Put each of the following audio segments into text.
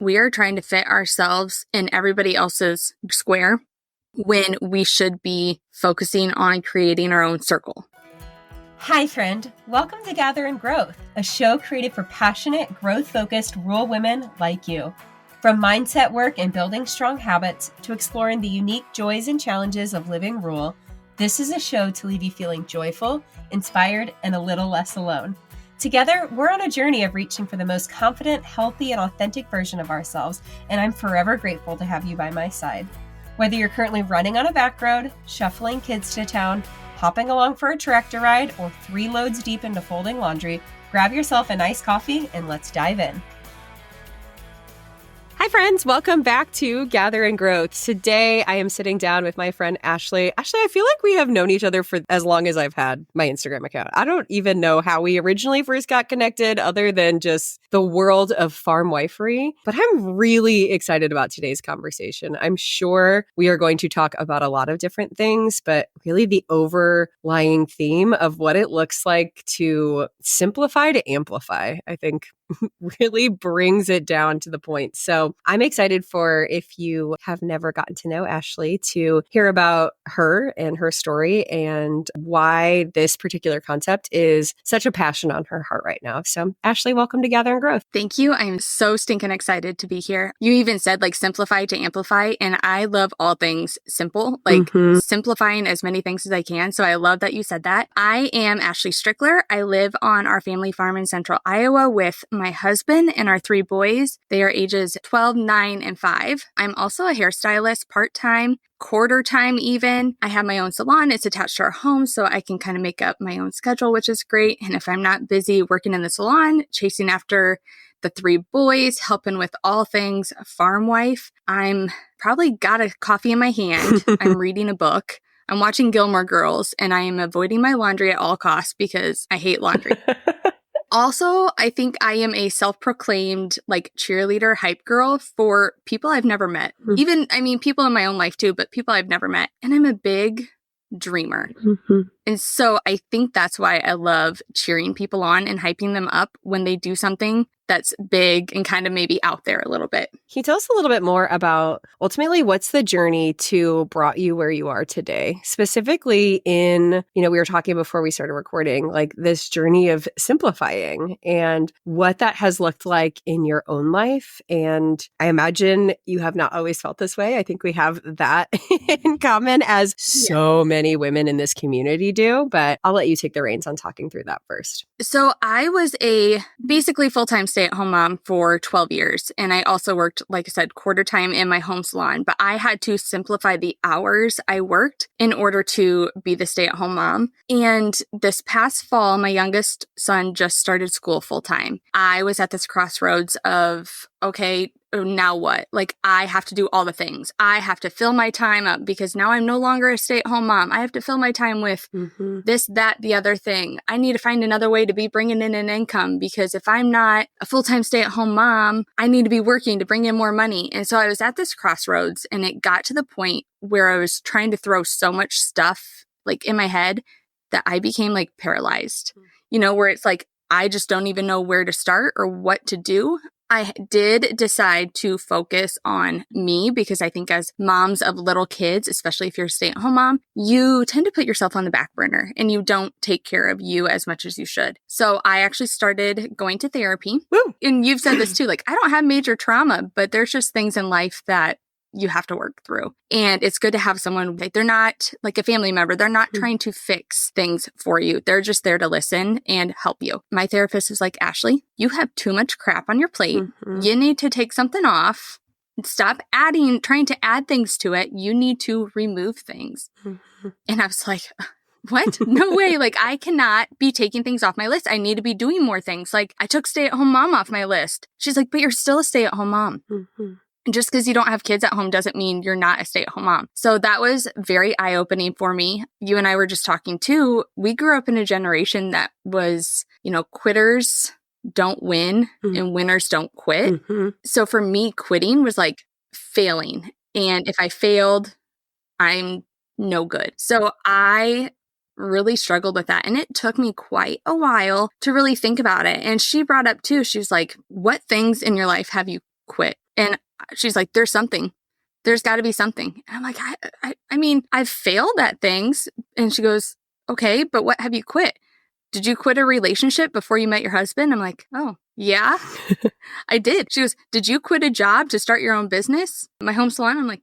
we are trying to fit ourselves in everybody else's square when we should be focusing on creating our own circle. Hi, friend. Welcome to Gather and Growth, a show created for passionate, growth-focused rural women like you. From mindset work and building strong habits to exploring the unique joys and challenges of living rural, this is a show to leave you feeling joyful, inspired, and a little less alone. Together, we're on a journey of reaching for the most confident, healthy, and authentic version of ourselves, and I'm forever grateful to have you by my side. Whether you're currently running on a back road, shuffling kids to town, hopping along for a tractor ride, or 3 loads deep into folding laundry, grab yourself a nice coffee and let's dive in. Hi, friends. Welcome back to Gather and Growth. Today, I am sitting down with my friend, Ashlea. Ashlea, I feel like we have known each other for as long as I've had my Instagram account. I don't even know how we originally first got connected other than just the world of farm wifery. But I'm really excited about today's conversation. I'm sure we are going to talk about a lot of different things, but really the overlying theme of what it looks like to simplify to amplify, I think really brings it down to the point. So I'm excited for, if you have never gotten to know Ashlea, to hear about her and her story and why this particular concept is such a passion on her heart right now. So Ashlea, welcome to Gather and Growth. Thank you. I'm so stinking excited to be here. You even said simplify to amplify, and I love all things simple, simplifying as many things as I can. So I love that you said that. I am Ashlea Stricker. I live on our family farm in central Iowa with my husband and our 3 boys. They are ages 12, 9, and 5. I'm also a hairstylist, part-time, quarter-time even. I have my own salon. It's attached to our home, so I can kind of make up my own schedule, which is great. And if I'm not busy working in the salon, chasing after the 3 boys, helping with all things farm wife, I'm probably got a coffee in my hand. I'm reading a book. I'm watching Gilmore Girls, and I am avoiding my laundry at all costs because I hate laundry. Also, I think I am a self-proclaimed cheerleader hype girl for people I've never met. Even, people in my own life too, but people I've never met. And I'm a big dreamer. And so I think that's why I love cheering people on and hyping them up when they do something that's big and kind of maybe out there a little bit. Can you tell us a little bit more about ultimately what's the journey to brought you where you are today? Specifically in, we were talking before we started recording, this journey of simplifying and what that has looked like in your own life. And I imagine you have not always felt this way. I think we have that in common, as so many women in this community do, but I'll let you take the reins on talking through that first. So I was a basically full-time stay-at-home mom for 12 years. And I also worked, like I said, quarter-time in my home salon. But I had to simplify the hours I worked in order to be the stay-at-home mom. And this past fall, my youngest son just started school full-time. I was at this crossroads of, okay, now what? I have to do all the things. I have to fill my time up because now I'm no longer a stay-at-home mom. I have to fill my time with this, that, the other thing. I need to find another way to be bringing in an income because if I'm not a full-time stay-at-home mom, I need to be working to bring in more money. And so I was at this crossroads, and it got to the point where I was trying to throw so much stuff in my head that I became paralyzed, where it's I just don't even know where to start or what to do. I did decide to focus on me because I think as moms of little kids, especially if you're a stay-at-home mom, you tend to put yourself on the back burner and you don't take care of you as much as you should. So I actually started going to therapy. Woo! And you've said this too, I don't have major trauma, but there's just things in life that you have to work through. And it's good to have someone, they're not a family member. They're not trying to fix things for you. They're just there to listen and help you. My therapist is like, Ashlea, you have too much crap on your plate. You need to take something off. Stop trying to add things to it. You need to remove things. And I was like, what? No way. I cannot be taking things off my list. I need to be doing more things. I took stay-at-home mom off my list. She's like, but you're still a stay-at-home mom. Just because you don't have kids at home doesn't mean you're not a stay-at-home mom. So that was very eye-opening for me. You and I were just talking too. We grew up in a generation that was, quitters don't win and winners don't quit. So for me, quitting was failing. And if I failed, I'm no good. So I really struggled with that. And it took me quite a while to really think about it. And she brought up too, she was like, what things in your life have you quit? And she's like, there's something. There's got to be something. And I'm like, I mean, I've failed at things. And she goes, okay, but what have you quit? Did you quit a relationship before you met your husband? I'm like, oh, yeah, I did. She goes, did you quit a job to start your own business? My home salon? I'm like,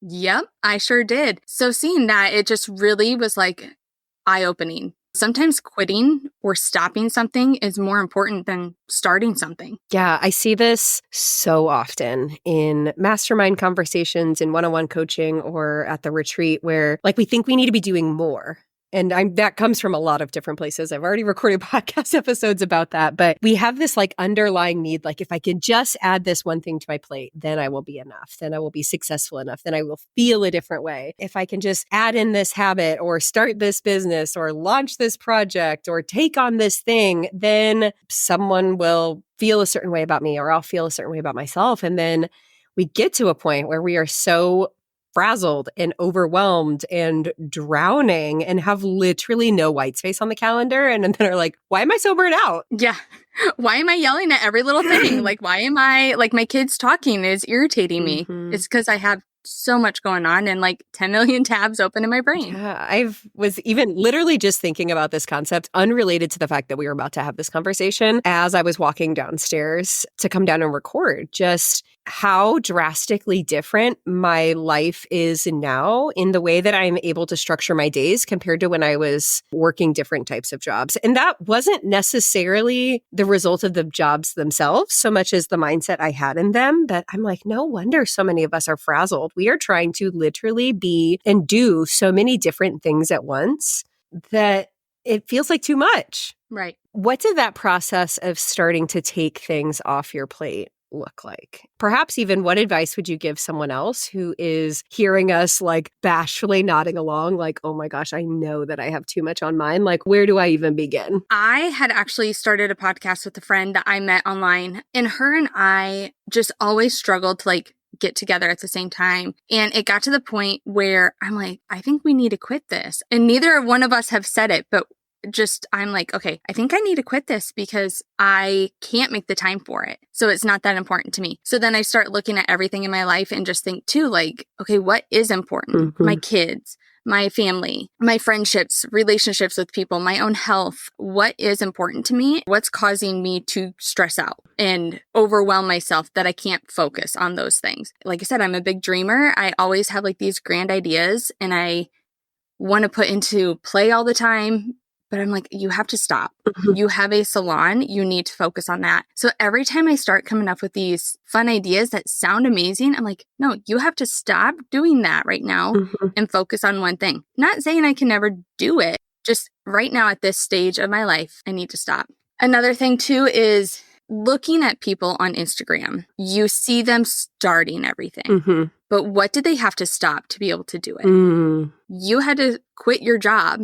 yep, I sure did. So seeing that, it just really was like eye-opening. Sometimes quitting or stopping something is more important than starting something. Yeah, I see this so often in mastermind conversations, in one-on-one coaching, or at the retreat where like we think we need to be doing more. And that comes from a lot of different places. I've already recorded podcast episodes about that, but we have this like underlying need, like if I can just add this one thing to my plate, then I will be enough. Then I will be successful enough. Then I will feel a different way. If I can just add in this habit or start this business or launch this project or take on this thing, then someone will feel a certain way about me or I'll feel a certain way about myself. And then we get to a point where we are so frazzled and overwhelmed and drowning and have literally no white space on the calendar. And then are like, why am I so burnt out? Yeah. Why am I yelling at every little thing? Like, why am I, like, my kids talking is irritating me. It's because I have so much going on and like 10 million tabs open in my brain. Yeah, I was even literally just thinking about this concept unrelated to the fact that we were about to have this conversation as I was walking downstairs to come down and record, just how drastically different my life is now in the way that I'm able to structure my days compared to when I was working different types of jobs. And that wasn't necessarily the result of the jobs themselves so much as the mindset I had in them, that I'm like, no wonder so many of us are frazzled. We are trying to literally be and do so many different things at once that it feels like too much. Right. What did that process of starting to take things off your plate look like? Perhaps even what advice would you give someone else who is hearing us like bashfully nodding along like, oh my gosh, I know that I have too much on mine. Like, where do I even begin? I had actually started a podcast with a friend that I met online, and her and I just always struggled to like get together at the same time. And it got to the point where I'm like, I think we need to quit this. And neither one of us have said it, but just, I'm like, okay, I think I need to quit this because I can't make the time for it. So it's not that important to me. So then I start looking at everything in my life and just think too, like, okay, what is important? My kids, my family, my friendships, relationships with people, my own health. What is important to me? What's causing me to stress out and overwhelm myself that I can't focus on those things? Like I said, I'm a big dreamer. I always have like these grand ideas and I want to put into play all the time. But I'm like, you have to stop. You have a salon. You need to focus on that. So every time I start coming up with these fun ideas that sound amazing, I'm like, no, you have to stop doing that right now and focus on one thing. Not saying I can never do it. Just right now at this stage of my life, I need to stop. Another thing too is looking at people on Instagram. You see them starting everything. But what did they have to stop to be able to do it? You had to quit your job.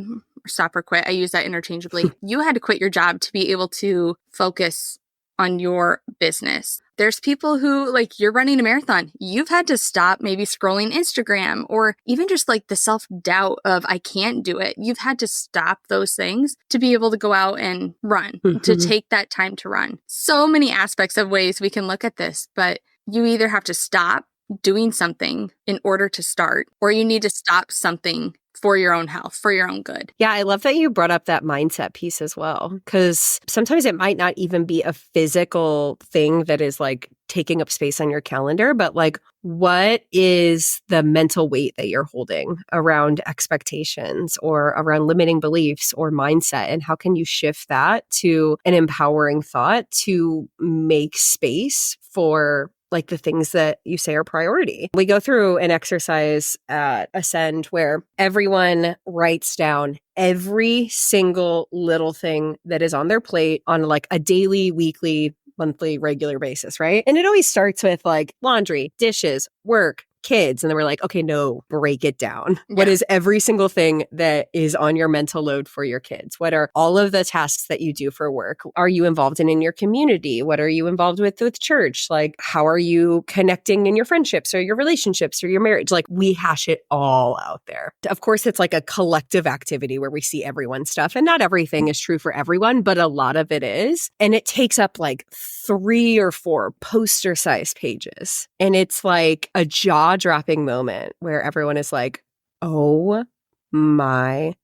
Stop or quit. I use that interchangeably. You had to quit your job to be able to focus on your business. There's people who, like, you're running a marathon. You've had to stop maybe scrolling Instagram or even just like the self-doubt of I can't do it. You've had to stop those things to be able to go out and run, to take that time to run. So many aspects of ways we can look at this, but you either have to stop doing something in order to start, or you need to stop something for your own health, for your own good. Yeah, I love that you brought up that mindset piece as well, because sometimes it might not even be a physical thing that is like taking up space on your calendar, but like, what is the mental weight that you're holding around expectations or around limiting beliefs or mindset? And how can you shift that to an empowering thought to make space for like the things that you say are priority? We go through an exercise at Ascend where everyone writes down every single little thing that is on their plate on like a daily, weekly, monthly, regular basis, right? And it always starts with like laundry, dishes, work, kids. And then we're like, okay, no, break it down. Yeah. What is every single thing that is on your mental load for your kids? What are all of the tasks that you do for work? Are you involved in your community? What are you involved with church? Like, how are you connecting in your friendships or your relationships or your marriage? Like, we hash it all out there. Of course, it's like a collective activity where we see everyone's stuff, and not everything is true for everyone, but a lot of it is. And it takes up like 3 or 4 poster-sized pages. And it's like a jaw-dropping moment where everyone is like, oh my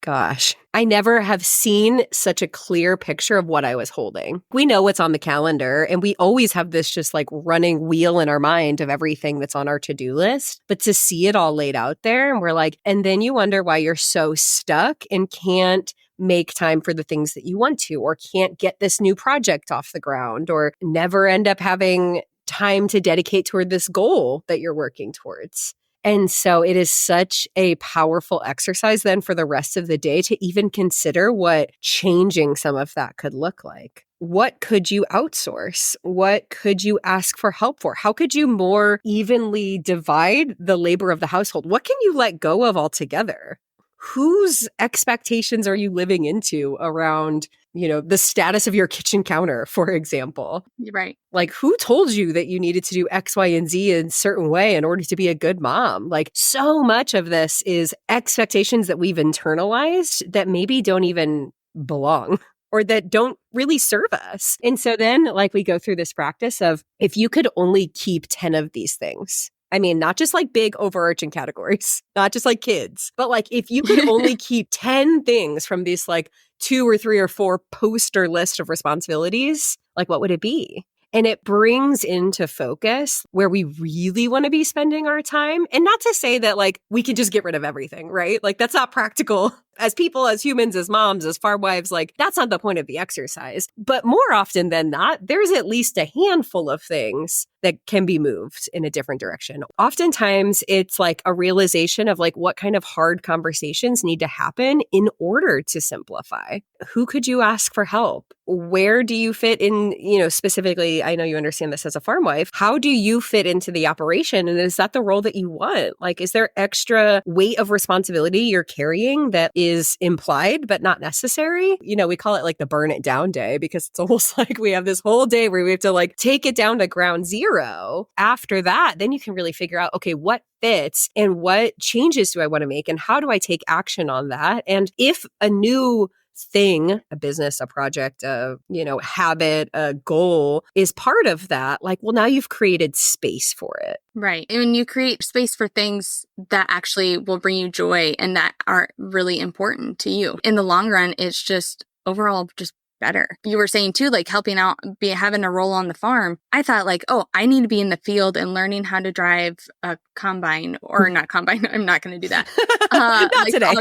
gosh. I never have seen such a clear picture of what I was holding. We know what's on the calendar, and we always have this just like running wheel in our mind of everything that's on our to-do list. But to see it all laid out there, and we're like, and then you wonder why you're so stuck and can't make time for the things that you want to, or can't get this new project off the ground, or never end up having time to dedicate toward this goal that you're working towards. And so it is such a powerful exercise then for the rest of the day to even consider what changing some of that could look like. What could you outsource? What could you ask for help for? How could you more evenly divide the labor of the household? What can you let go of altogether? Whose expectations are you living into around, the status of your kitchen counter, for example? Right. Like, who told you that you needed to do X, Y, and Z in a certain way in order to be a good mom? Like, so much of this is expectations that we've internalized that maybe don't even belong or that don't really serve us. And so then, like, we go through this practice of, if you could only keep 10 of these things, I mean, not just like big overarching categories, not just like kids, but like if you could only keep 10 things from these like 2 or 3 or 4 poster list of responsibilities, like what would it be? And it brings into focus where we really want to be spending our time. And not to say that like we can just get rid of everything, right? Like that's not practical. As people, as humans, as moms, as farm wives, like that's not the point of the exercise. But more often than not, there's at least a handful of things that can be moved in a different direction. Oftentimes, it's like a realization of like what kind of hard conversations need to happen in order to simplify. Who could you ask for help? Where do you fit in, specifically, I know you understand this as a farm wife. How do you fit into the operation? And is that the role that you want? Like, is there extra weight of responsibility you're carrying that is implied but not necessary? We call it like the burn it down day because it's almost like we have this whole day where we have to like take it down to ground zero. After that, then you can really figure out, okay, what fits and what changes do I want to make and how do I take action on that? And if a new thing, a business, a project, a, habit, a goal is part of that, like, well, now you've created space for it. Right. And when you create space for things that actually will bring you joy and that are really important to you, in the long run, it's just overall just better. You were saying too, like helping out, having a role on the farm. I thought like, oh, I need to be in the field and learning how to drive a combine or not combine. I'm not going to do that. Not like today.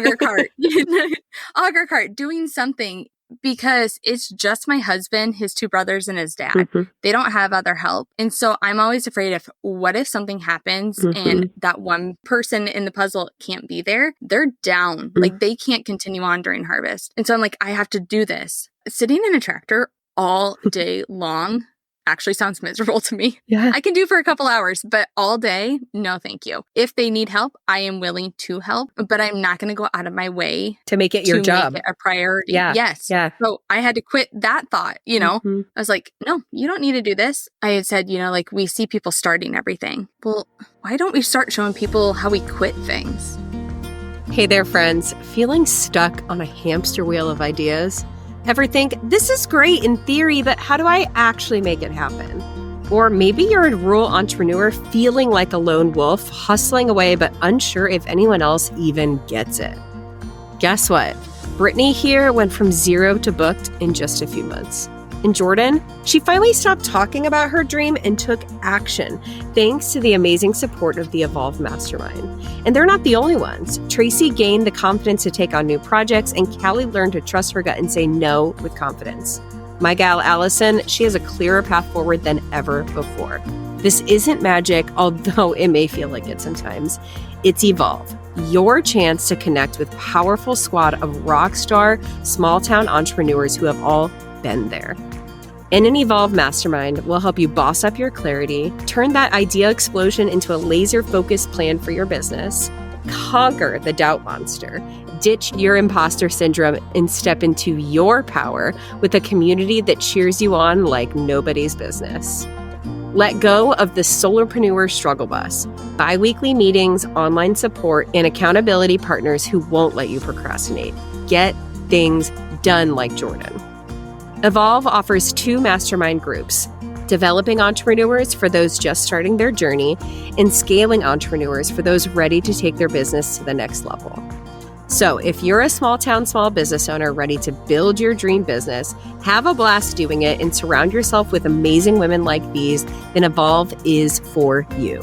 auger cart, doing something because it's just my husband, his 2 brothers, and his dad. Mm-hmm. They don't have other help. And so I'm always afraid of what if something happens and that one person in the puzzle can't be there? They're down. Like they can't continue on during harvest. And so I'm like, I have to do this. Sitting in a tractor all day long actually sounds miserable to me. Yeah. I can do for a couple hours, but all day, no, thank you. If they need help, I am willing to help, but I'm not going to go out of my way to make it your job, make it a priority. Yeah. Yes. Yeah. So I had to quit that thought, I was like, no, you don't need to do this. I had said, like we see people starting everything. Well, why don't we start showing people how we quit things? Hey there, friends. Feeling stuck on a hamster wheel of ideas? Ever think, this is great in theory, but how do I actually make it happen? Or maybe you're a rural entrepreneur feeling like a lone wolf, hustling away, but unsure if anyone else even gets it. Guess what? Brittany here went from 0 to booked in just a few months. In Jordan, she finally stopped talking about her dream and took action, thanks to the amazing support of the Evolve Mastermind. And they're not the only ones. Tracy gained the confidence to take on new projects, and Callie learned to trust her gut and say no with confidence. My gal, Allison, she has a clearer path forward than ever before. This isn't magic, although it may feel like it sometimes. It's Evolve, your chance to connect with a powerful squad of rock star, small town entrepreneurs who have all been there. In an Evolve Mastermind, we'll help you boss up your clarity, turn that idea explosion into a laser-focused plan for your business, conquer the doubt monster, ditch your imposter syndrome, and step into your power with a community that cheers you on like nobody's business. Let go of the solopreneur struggle bus, bi-weekly meetings, online support, and accountability partners who won't let you procrastinate. Get things done like Jordan. Evolve offers 2 mastermind groups, developing entrepreneurs for those just starting their journey, and scaling entrepreneurs for those ready to take their business to the next level. So if you're a small town, small business owner ready to build your dream business, have a blast doing it, and surround yourself with amazing women like these, then Evolve is for you.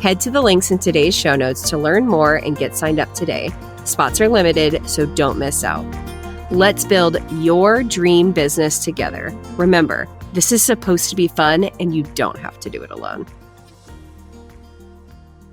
Head to the links in today's show notes to learn more and get signed up today. Spots are limited, so don't miss out. Let's build your dream business together. Remember, this is supposed to be fun, and you don't have to do it alone.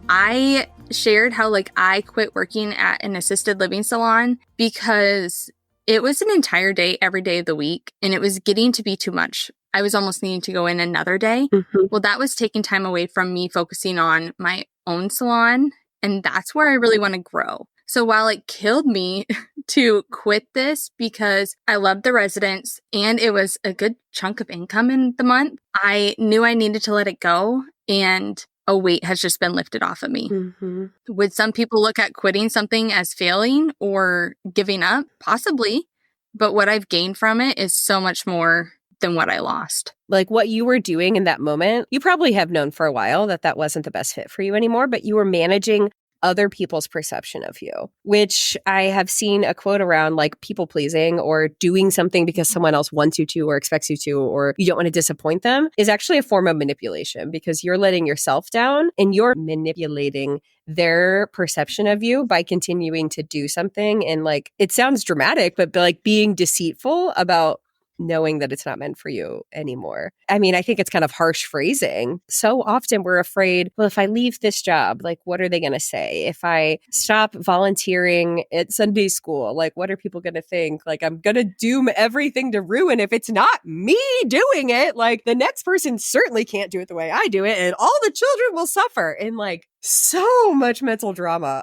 I shared how I quit working at an assisted living salon because it was an entire day every day of the week, and it was getting to be too much. I was almost needing to go in another day. Mm-hmm. Well, that was taking time away from me focusing on my own salon, and that's where I really want to grow. So while it killed me to quit this because I loved the residents and it was a good chunk of income in the month, I knew I needed to let it go, and a weight has just been lifted off of me. Mm-hmm. Would some people look at quitting something as failing or giving up? Possibly. But what I've gained from it is so much more than what I lost. Like what you were doing in that moment, you probably have known for a while that wasn't the best fit for you anymore, but you were managing other people's perception of you, which I have seen a quote around people pleasing or doing something because someone else wants you to or expects you to, or you don't want to disappoint them, is actually a form of manipulation because you're letting yourself down and you're manipulating their perception of you by continuing to do something. And it sounds dramatic, but being deceitful about knowing that it's not meant for you anymore. I mean, I think it's kind of harsh phrasing. So often we're afraid, well, if I leave this job, what are they going to say? If I stop volunteering at Sunday school, what are people going to think? I'm going to doom everything to ruin if it's not me doing it. The next person certainly can't do it the way I do it, and all the children will suffer. And so much mental drama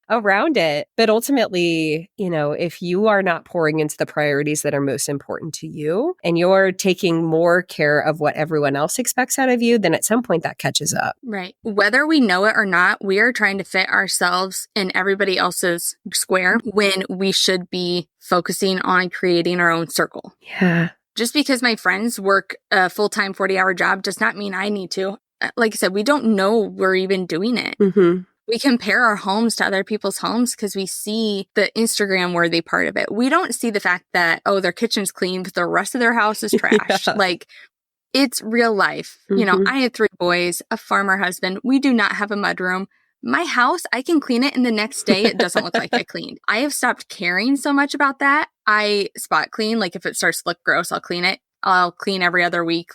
around it. But ultimately, if you are not pouring into the priorities that are most important to you and you're taking more care of what everyone else expects out of you, then at some point that catches up. Right. Whether we know it or not, we are trying to fit ourselves in everybody else's square when we should be focusing on creating our own circle. Yeah. Just because my friends work a full-time 40-hour job does not mean I need to. Like I said, we don't know we're even doing it. Mm-hmm. We compare our homes to other people's homes because we see the Instagram worthy part of it. We don't see the fact that, their kitchen's clean, but the rest of their house is trash. Yeah. It's real life. Mm-hmm. I had 3 boys, a farmer husband. We do not have a mudroom. My house, I can clean it, and the next day it doesn't look like I cleaned. I have stopped caring so much about that. I spot clean. If it starts to look gross, I'll clean it. I'll clean every other week,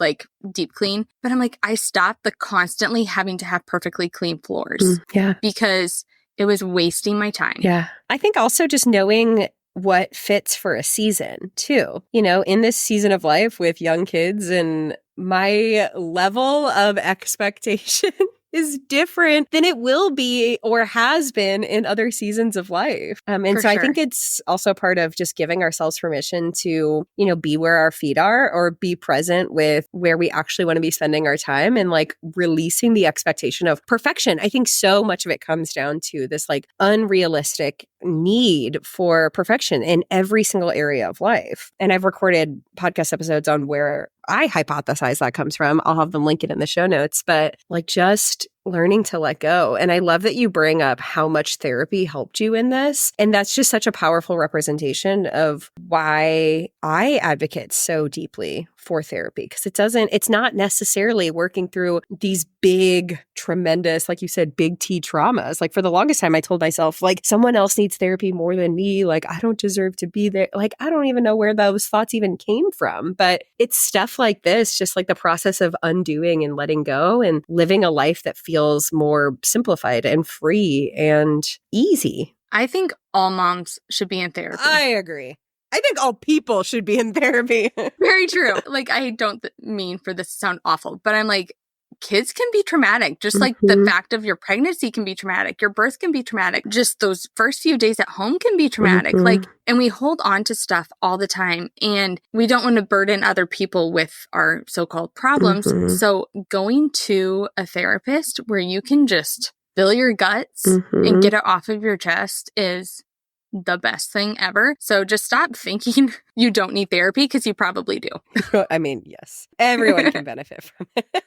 deep clean. But I'm I stopped the constantly having to have perfectly clean floors. Yeah. Because it was wasting my time. Yeah. I think also just knowing what fits for a season too. In this season of life with young kids, and my level of expectation is different than it will be or has been in other seasons of life. I think it's also part of just giving ourselves permission to, be where our feet are or be present with where we actually want to be spending our time, and releasing the expectation of perfection. I think so much of it comes down to this unrealistic need for perfection in every single area of life. And I've recorded podcast episodes on where I hypothesize that comes from. I'll have them linked in the show notes, but just learning to let go. And I love that you bring up how much therapy helped you in this. And that's just such a powerful representation of why I advocate so deeply for therapy, because it's not necessarily working through these big, tremendous, like you said, big T traumas. For the longest time, I told myself, someone else needs therapy more than me. I don't deserve to be there. I don't even know where those thoughts even came from. But it's stuff like this, just the process of undoing and letting go and living a life that feels more simplified and free and easy. I think all moms should be in therapy. I agree. I think all people should be in therapy. Very true. Like, I don't mean for this to sound awful, but I'm like, kids can be traumatic, just like the fact of your pregnancy can be traumatic. Your birth can be traumatic. Just those first few days at home can be traumatic. Like, and we hold on to stuff all the time, and we don't want to burden other people with our so-called problems. So going to a therapist where you can just spill your guts and get it off of your chest is the best thing ever. So just stop thinking you don't need therapy, because you probably do. I mean, yes, everyone can benefit from it.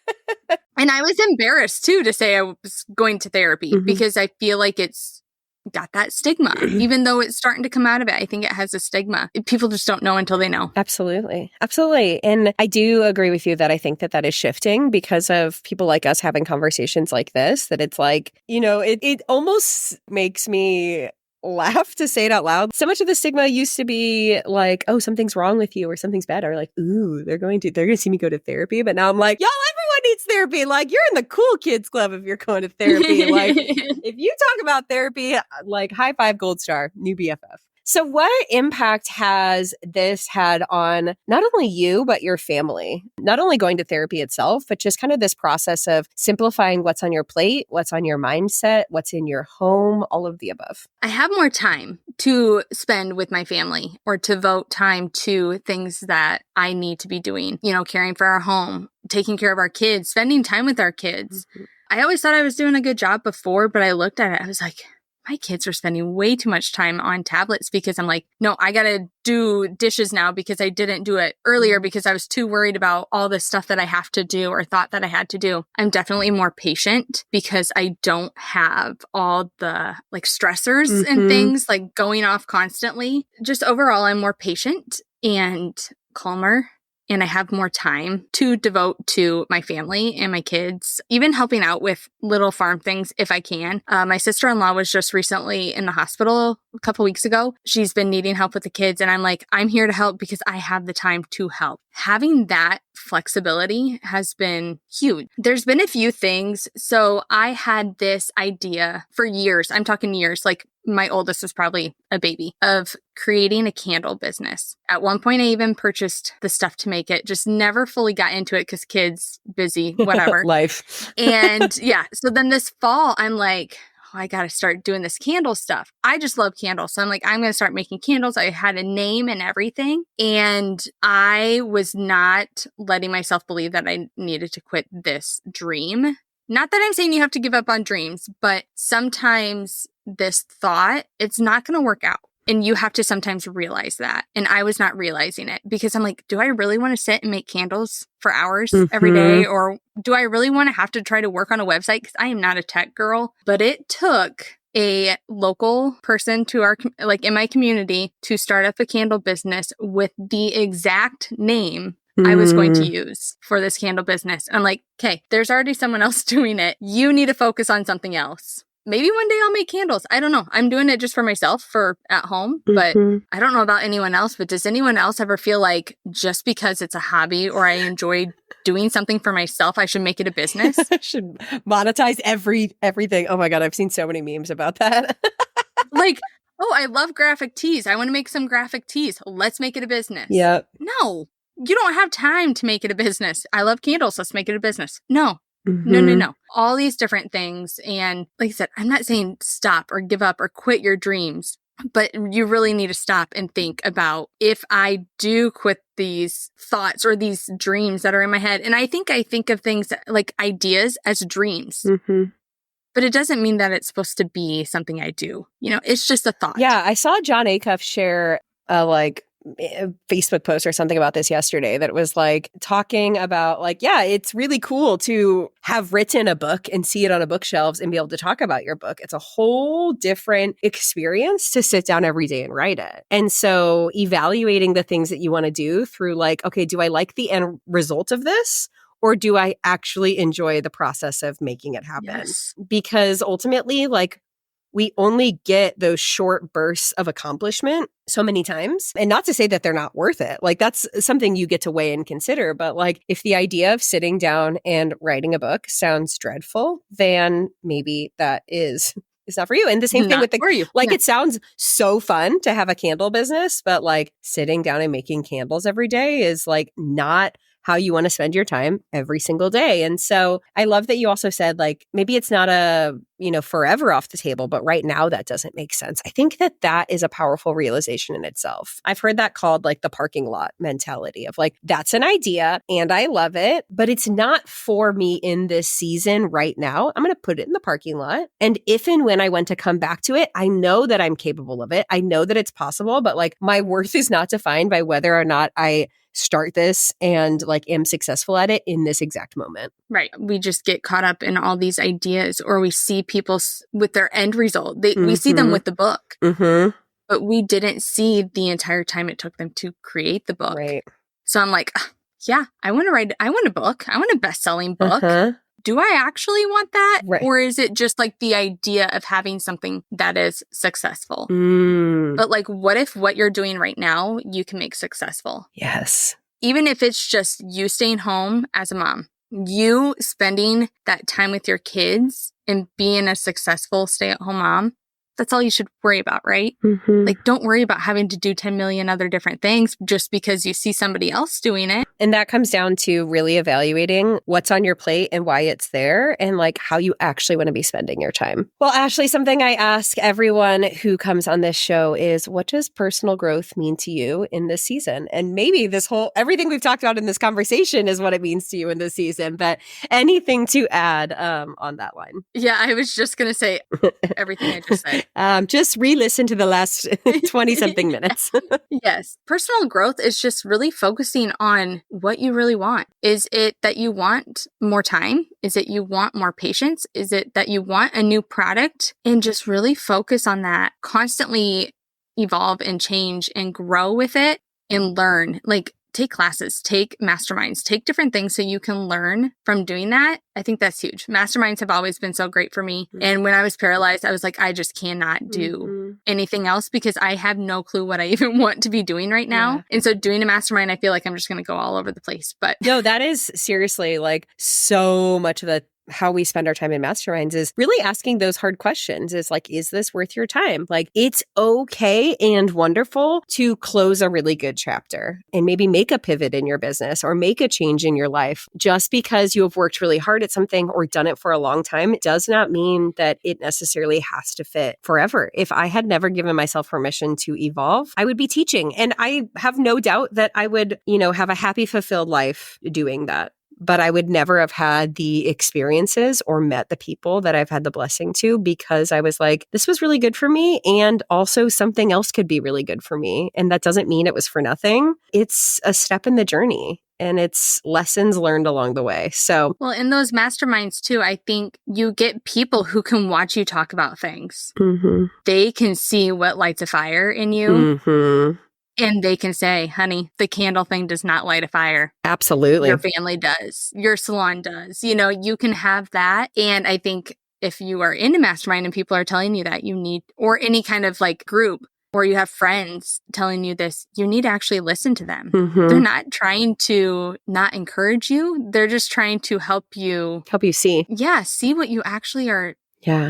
And I was embarrassed too to say I was going to therapy because I feel like it's got that stigma. Even though it's starting to come out of it, I think it has a stigma. People just don't know until they know. Absolutely. Absolutely. And I do agree with you that I think that is shifting because of people like us having conversations like this, that it's like, you know, it almost makes me laugh to say it out loud. So much of the stigma used to be like, oh, something's wrong with you or something's bad, or like, ooh, they're going to see me go to therapy. But now I'm like, y'all, everyone needs therapy. Like, you're in the cool kids club if you're going to therapy. Like, if you talk about therapy, like, high five, gold star, new BFF. So what impact has this had on not only you, but your family? Not only going to therapy itself, but just kind of this process of simplifying what's on your plate, what's on your mindset, what's in your home, all of the above. I have more time to spend with my family, or to devote time to things that I need to be doing, you know, caring for our home, taking care of our kids, spending time with our kids. I always thought I was doing a good job before, but I looked at it, I was like, my kids are spending way too much time on tablets, because I'm like, no, I got to do dishes now because I didn't do it earlier because I was too worried about all the stuff that I have to do or thought that I had to do. I'm definitely more patient because I don't have all the like stressors and things like going off constantly. Just overall, I'm more patient and calmer. And I have more time to devote to my family and my kids, even helping out with little farm things if I can. My sister-in-law was just recently in the hospital a couple weeks ago. She's been needing help with the kids. And I'm like, I'm here to help because I have the time to help. Having that flexibility has been huge. There's been a few things. So I had this idea for years. I'm talking years, like my oldest was probably a baby, of creating a candle business. At one point, I even purchased the stuff to make it, just never fully got into it because kids, busy, whatever. Life. And yeah, so then this fall, I'm like, oh, I got to start doing this candle stuff. I just love candles. So I'm like, I'm going to start making candles. I had a name and everything. And I was not letting myself believe that I needed to quit this dream. Not that I'm saying you have to give up on dreams, but sometimes this thought, it's not going to work out. And you have to sometimes realize that. And I was not realizing it because I'm like, do I really want to sit and make candles for hours every day? Or do I really want to have to try to work on a website? Because I am not a tech girl. But it took a local person to our, like in my community, to start up a candle business with the exact name I was going to use for this candle business. I'm like, okay, there's already someone else doing it. You need to focus on something else. Maybe one day I'll make candles. I don't know. I'm doing it just for myself for at home, but I don't know about anyone else. But does anyone else ever feel like just because it's a hobby or I enjoy doing something for myself, I should make it a business? I should monetize everything. Oh my God, I've seen so many memes about that. Like, oh, I love graphic tees. I want to make some graphic tees. Let's make it a business. Yeah. No, you don't have time to make it a business. I love candles. Let's make it a business. No. No. All these different things. And like I said, I'm not saying stop or give up or quit your dreams, but you really need to stop and think about, if I do quit these thoughts or these dreams that are in my head. And I think of things like ideas as dreams. But it doesn't mean that it's supposed to be something I do. You know, it's just a thought. Yeah, I saw John Acuff share a Facebook post or something about this yesterday that was like talking about like, yeah, it's really cool to have written a book and see it on a bookshelves and be able to talk about your book. It's a whole different experience to sit down every day and write it. And so evaluating the things that you want to do through like, okay, do I like the end result of this? Or do I actually enjoy the process of making it happen? Yes. Because ultimately, like, we only get those short bursts of accomplishment so many times. And not to say that they're not worth it. Like, that's something you get to weigh and consider. But like, if the idea of sitting down and writing a book sounds dreadful, then maybe that is it's not for you. And the same thing Not with for you. like, Yeah. it sounds so fun to have a candle business, but like sitting down and making candles every day is like not how you want to spend your time every single day. And so I love that you also said like, maybe it's not a, forever off the table, but right now that doesn't make sense. I think that that is a powerful realization in itself. I've heard that called like the parking lot mentality of like, that's an idea and I love it, but it's not for me in this season right now. I'm going to put it in the parking lot. And if and when I want to come back to it, I know that I'm capable of it. I know that it's possible, but like my worth is not defined by whether or not I start this and like am successful at it in this exact moment. Right. We just get caught up in all these ideas, or we see people with their end result. We see them with the book, but we didn't see the entire time it took them to create the book. Right. So I'm like, yeah, I want a book. I want a best-selling book. Do I actually want that? Right. Or is it just like the idea of having something that is successful? But like, what if what you're doing right now, you can make successful? Yes. Even if it's just you staying home as a mom, you spending that time with your kids and being a successful stay-at-home mom, that's all you should worry about, right? Like, don't worry about having to do 10 million other different things just because you see somebody else doing it. And that comes down to really evaluating what's on your plate and why it's there and like how you actually want to be spending your time. Well, Ashlea, something I ask everyone who comes on this show is, what does personal growth mean to you in this season? And maybe everything we've talked about in this conversation is what it means to you in this season, but anything to add on that line? Yeah, I was just going to say everything I just said. Just re-listen to the last 20 something minutes. Yes. Personal growth is just really focusing on what you really want. Is it that you want more time? Is it you want more patience? Is it that you want a new product? And just really focus on that. Constantly evolve and change and grow with it and learn. Like, take classes, take masterminds, take different things so you can learn from doing that. I think that's huge. Masterminds have always been so great for me. And when I was paralyzed, I was like, I just cannot do anything else because I have no clue what I even want to be doing right now. Yeah. And so doing a mastermind, I feel like I'm just going to go all over the place. But no, that is seriously like so much of the how we spend our time in masterminds is really asking those hard questions. Is like, is this worth your time? Like, it's okay and wonderful to close a really good chapter and maybe make a pivot in your business or make a change in your life. Just because you have worked really hard at something or done it for a long time, it does not mean that it necessarily has to fit forever. If I had never given myself permission to evolve, I would be teaching. And I have no doubt that I would, have a happy, fulfilled life doing that. But I would never have had the experiences or met the people that I've had the blessing to because I was like, this was really good for me. And also something else could be really good for me. And that doesn't mean it was for nothing. It's a step in the journey. And it's lessons learned along the way. So, well, in those masterminds too, I think you get people who can watch you talk about things. They can see what lights a fire in you. And they can say, honey, the candle thing does not light a fire. Absolutely. Your family does. Your salon does. You can have that. And I think if you are in a mastermind and people are telling you that you need, or any kind of like group, or you have friends telling you this, you need to actually listen to them. They're not trying to not encourage you. They're just trying to help you see. Yeah, see what you actually are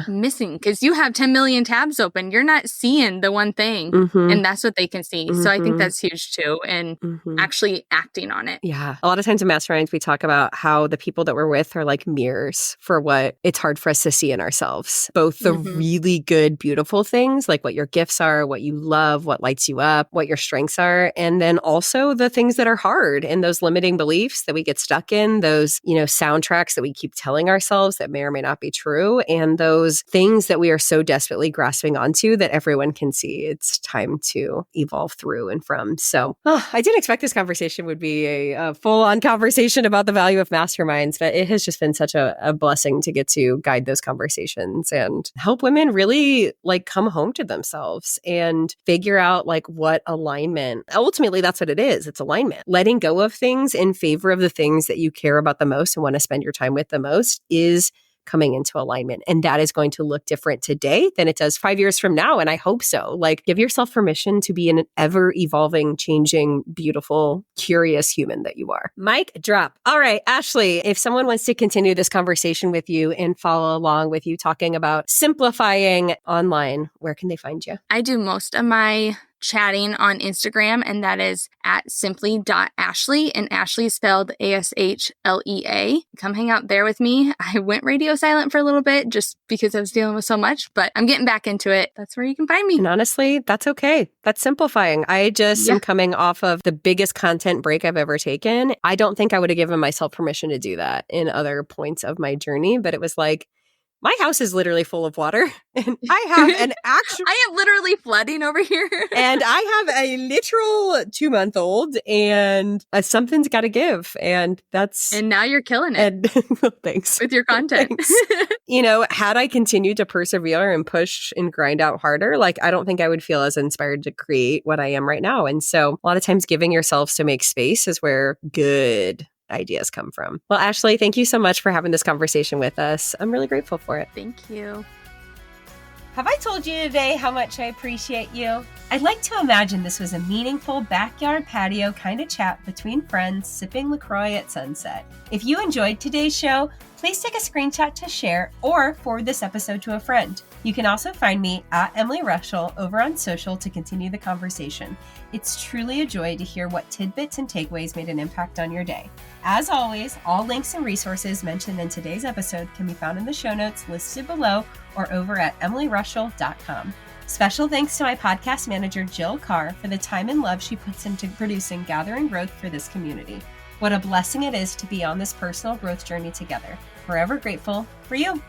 missing, because you have 10 million tabs open. You're not seeing the one thing, and that's what they can see. So I think that's huge too, and actually acting on it. Yeah. A lot of times in masterminds, we talk about how the people that we're with are like mirrors for what it's hard for us to see in ourselves. Both the really good, beautiful things, like what your gifts are, what you love, what lights you up, what your strengths are, and then also the things that are hard and those limiting beliefs that we get stuck in, those, soundtracks that we keep telling ourselves that may or may not be true, and those things that we are so desperately grasping onto that everyone can see it's time to evolve through and from. So I didn't expect this conversation would be a full-on conversation about the value of masterminds, but it has just been such a blessing to get to guide those conversations and help women really like come home to themselves and figure out like what alignment. Ultimately, that's what it is. It's alignment. Letting go of things in favor of the things that you care about the most and want to spend your time with the most is coming into alignment. And that is going to look different today than it does 5 years from now. And I hope so. Like, give yourself permission to be an ever evolving, changing, beautiful, curious human that you are. Mic drop. All right, Ashlea, if someone wants to continue this conversation with you and follow along with you talking about simplifying online, where can they find you? I do most of my chatting on Instagram, and that is at simply.ashlea, and Ashlea is spelled ASHLEA. Come hang out there with me. I went radio silent for a little bit just because I was dealing with so much, but I'm getting back into it. That's where you can find me. And honestly, that's okay. That's simplifying. I just am coming off of the biggest content break I've ever taken. I don't think I would have given myself permission to do that in other points of my journey, but it was like, my house is literally full of water, and I have an actual... I am literally flooding over here. And I have a literal 2-month-old, and something's got to give, and that's... And now you're killing it. And, well, thanks. With your content. You know, had I continued to persevere and push and grind out harder, like, I don't think I would feel as inspired to create what I am right now. And so a lot of times giving yourself to make space is where good ideas come from. Well, Ashlea, thank you so much for having this conversation with us. I'm really grateful for it. Thank you. Have I told you today how much I appreciate you? I'd like to imagine this was a meaningful backyard patio kind of chat between friends sipping LaCroix at sunset. If you enjoyed today's show, please take a screenshot to share or forward this episode to a friend. You can also find me at Emily Rushell over on social to continue the conversation. It's truly a joy to hear what tidbits and takeaways made an impact on your day. As always, all links and resources mentioned in today's episode can be found in the show notes listed below or over at emilyrushell.com. Special thanks to my podcast manager, Jill Carr, for the time and love she puts into producing Gather and Growth for this community. What a blessing it is to be on this personal growth journey together. Forever grateful for you.